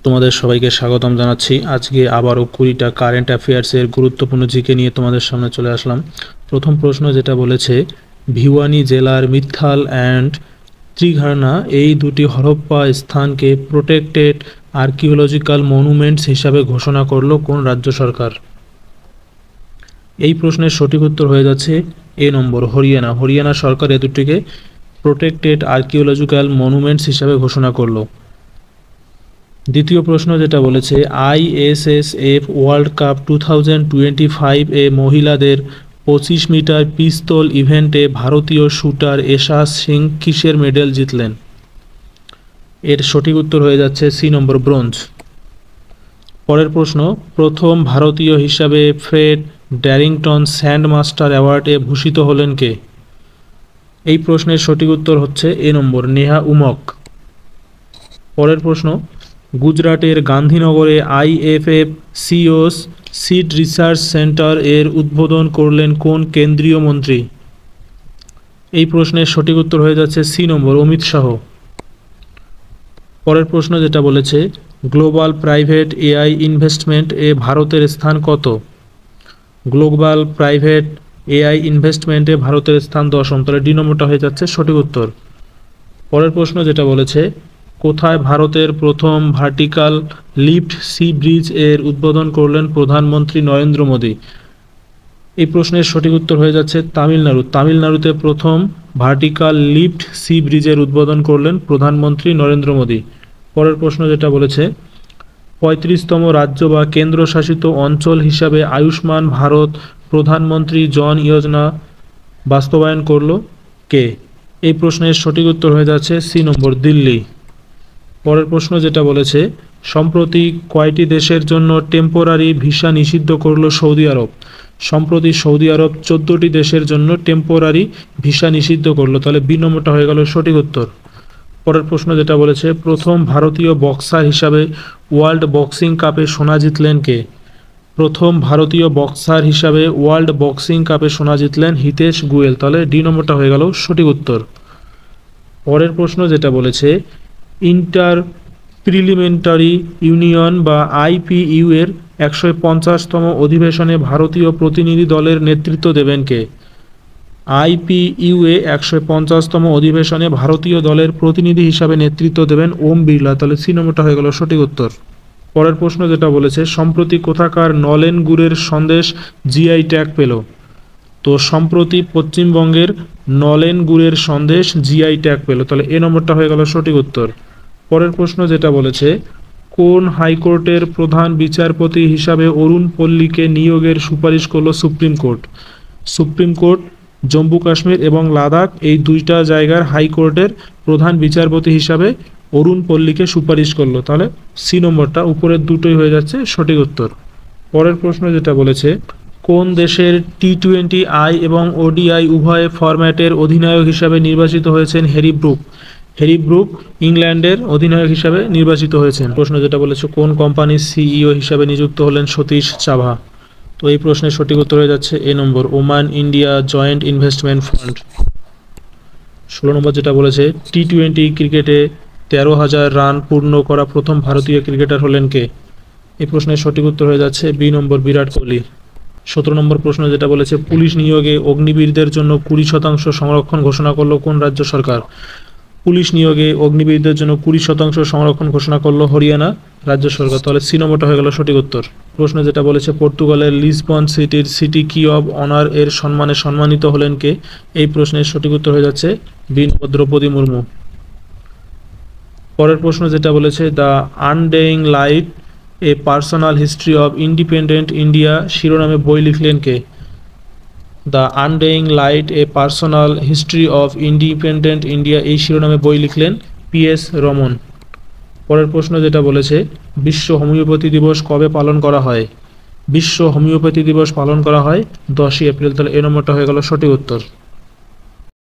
তোমাদের সবাইকে স্বাগতম জানাচ্ছি। আজকে আবারও 20টা কারেন্ট অ্যাফেয়ার্সের গুরুত্বপূর্ণ জিকে নিয়ে তোমাদের সামনে চলে আসলাম। প্রথম প্রশ্ন যেটা বলেছে, ভিওয়ানি জেলার মিত্থাল অ্যান্ড ত্রিঘানা এই দুটি হরপ্পা স্থানকে প্রোটেক্টেড আর্কিওলজিক্যাল মনুমেন্টস হিসাবে ঘোষণা করলো কোন রাজ্য সরকার? এই প্রশ্নের সঠিক উত্তর হয়ে যাচ্ছে এ নম্বর, হরিয়ানা। হরিয়ানা সরকার এ দুটিকে প্রোটেক্টেড আর্কিওলজিক্যাল মনুমেন্টস হিসাবে ঘোষণা করলো। দ্বিতীয় প্রশ্ন যেটা বলেছে, আইএসএসএফ ওয়ার্ল্ড কাপ 2025 এ মহিলাদের 25 মিটার পিস্তল ইভেন্টে ভারতীয় শুটার এশা সিং কিসের মেডেল জিতলেন? এর সঠিক উত্তর হয়ে যাচ্ছে সি নম্বর, ব্রোঞ্জ। পরের প্রশ্ন, প্রথম ভারতীয় হিসাবে ফ্রেড ড্যারিংটন স্যান্ডমাস্টার অ্যাওয়ার্ডে ভূষিত হলেন কে? এই প্রশ্নের সঠিক উত্তর হচ্ছে এ নম্বর, নেহা উমক। পরের প্রশ্ন, গুজরাটের গান্ধীনগরে আইএফএফ সিওস সিড রিসার্চ সেন্টার এর উদ্বোধন করলেন কোন কেন্দ্রীয় মন্ত্রী? এই প্রশ্নের সঠিক উত্তর হয়ে যাচ্ছে সি নম্বর, অমিত শাহ। পরের প্রশ্ন যেটা বলেছে, গ্লোবাল প্রাইভেট এআই ইনভেস্টমেন্ট এ ভারতের স্থান কত? গ্লোবাল প্রাইভেট এআই ইনভেস্টমেন্টে ভারতের স্থান 10ম, তাহলে ডি নম্বরটা হয়ে যাচ্ছে সঠিক উত্তর। পরের প্রশ্ন যেটা বলেছে, কোথায় ভারতের প্রথম ভার্টিক্যাল লিফট সি ব্রিজ এর উদ্বোধন করলেন প্রধানমন্ত্রী নরেন্দ্র মোদী? এই প্রশ্নের সঠিক উত্তর হয়ে যাচ্ছে তামিলনাড়ু। তামিলনাড়ুতে প্রথম ভার্টিক্যাল লিফট সি ব্রিজের উদ্বোধন করলেন প্রধানমন্ত্রী নরেন্দ্র মোদী। পরের প্রশ্ন যেটা বলেছে, 35তম রাজ্য বা কেন্দ্রশাসিত অঞ্চল হিসাবে আয়ুষ্মান ভারত প্রধানমন্ত্রী জন যোজনা বাস্তবায়ন করল কে? এই প্রশ্নের সঠিক উত্তর হয়ে যাচ্ছে সি নম্বর, দিল্লি। পরের প্রশ্ন যেটা বলেছে, সম্প্রতি কয়টি দেশের জন্য টেম্পোরারি ভিসা নিষিদ্ধ করল সৌদি আরব? সম্প্রতি সৌদি আরব 14টি দেশের জন্য টেম্পোরারি ভিসা নিষিদ্ধ করলো, তাহলে বি নম্বরটা হয়ে গেল সঠিক উত্তর। পরের প্রশ্ন যেটা বলেছে, প্রথম ভারতীয় বক্সার হিসাবে ওয়ার্ল্ড বক্সিং কাপে সোনা জিতলেন কে? প্রথম ভারতীয় বক্সার হিসাবে ওয়ার্ল্ড বক্সিং কাপে সোনা জিতলেন হিতেশ গুয়েল, তাহলে ডি নম্বরটা হয়ে গেল সঠিক উত্তর। পরের প্রশ্ন যেটা বলেছে, ইন্টার প্রিলিমিনারি ইউনিয়ন বা আইপিইউ এর 150তম অধিবেশনে ভারতীয় প্রতিনিধি দলের নেতৃত্ব দেবেন কে? আইপিইউ এ 150তম অধিবেশনে ভারতীয় দলের প্রতিনিধি হিসাবে নেতৃত্ব দেবেন ওম বিড়লা, তাহলে সি নম্বরটা হয়ে গেল সঠিক উত্তর। পরের প্রশ্ন যেটা বলেছে, সম্প্রতি কোথাকার নলেন গুড়ের সন্দেশ জিআই ট্যাগ পেল? তো সম্প্রতি পশ্চিমবঙ্গের নলেন গুড়ের সন্দেশ জিআই ট্যাগ পেল, তাহলে এ নম্বরটা হয়ে গেল সঠিক উত্তর। পরের প্রশ্ন যেটা বলেছে, কোন হাইকোর্টের প্রধান বিচারপতি হিসাবে অরুণ পল্লীকে নিয়োগের সুপারিশ করলো supreme court? Supreme court Jammu Kashmir এবং লাদাখ এই দুইটা জায়গার হাইকোর্টের প্রধান বিচারপতি হিসাবে অরুণ পল্লীকে সুপারিশ করলো, তাহলে সি নম্বরটা উপরের দুটোই হয়ে যাচ্ছে সঠিক উত্তর। পরের প্রশ্ন যেটা বলেছে, কোন দেশের T20I এবং ODI উভয় ফরম্যাটের অধিনায়ক হিসাবে নির্বাচিত হয়েছেন হ্যারি ব্রুক? হ্যারি ব্রুক ইংল্যান্ডের অধিনায়ক হিসাবে নির্বাচিত হয়েছেন। প্রশ্ন যেটা বলেছে, কোন কোম্পানির সিইও হিসাবে নিযুক্ত হলেন সতীশ চাভা? তো এই প্রশ্নের সঠিক উত্তর হয়ে যাচ্ছে এ নম্বর, Oman India joint investment fund. 16 নম্বর যেটা বলেছে, T20 ক্রিকেটে 13,000 রান পূর্ণ করা প্রথম ভারতীয় ক্রিকেটার হলেন কে? এই প্রশ্নের সঠিক উত্তর হয়ে যাচ্ছে বি নম্বর, বিরাট কোহলি। 17 নম্বর প্রশ্ন যেটা বলেছে, পুলিশ নিয়োগে অগ্নিবীরদের জন্য 20% সংরক্ষণ ঘোষণা করলো কোন রাজ্য সরকার? পুলিশ নিয়োগে অগ্নিবীরদের জন্য 20% সংরক্ষণ ঘোষণা করলো হরিয়ানা রাজ্য সরকার, তাহলে সি নম্বরটা হয়ে গেল সঠিক উত্তর। প্রশ্ন যেটা বলেছে, পর্তুগালের লিসবন সিটির সিটি কি অব অনার এর সম্মানে সম্মানিত হলেন কে? এই প্রশ্নের সঠিক উত্তর হয়ে যাচ্ছে বি নম্বর, দ্রৌপদী মুর্মু। পরের প্রশ্ন যেটা বলেছে, the undying light a personal history of independent India শিরোনামে বই লিখলেন কে? The undying light a personal history of independent India এই শিরোনামে বই লিখলেন PS রমন। পরের প্রশ্ন যেটা বলেছে, বিশ্ব হোমিওপ্যাথি দিবস কবে পালন করা হয়? বিশ্ব হোমিওপ্যাথি দিবস পালন করা হয় 10ই এপ্রিল, তাহলে এ নম্বরটা হয়ে গেল সঠিক উত্তর।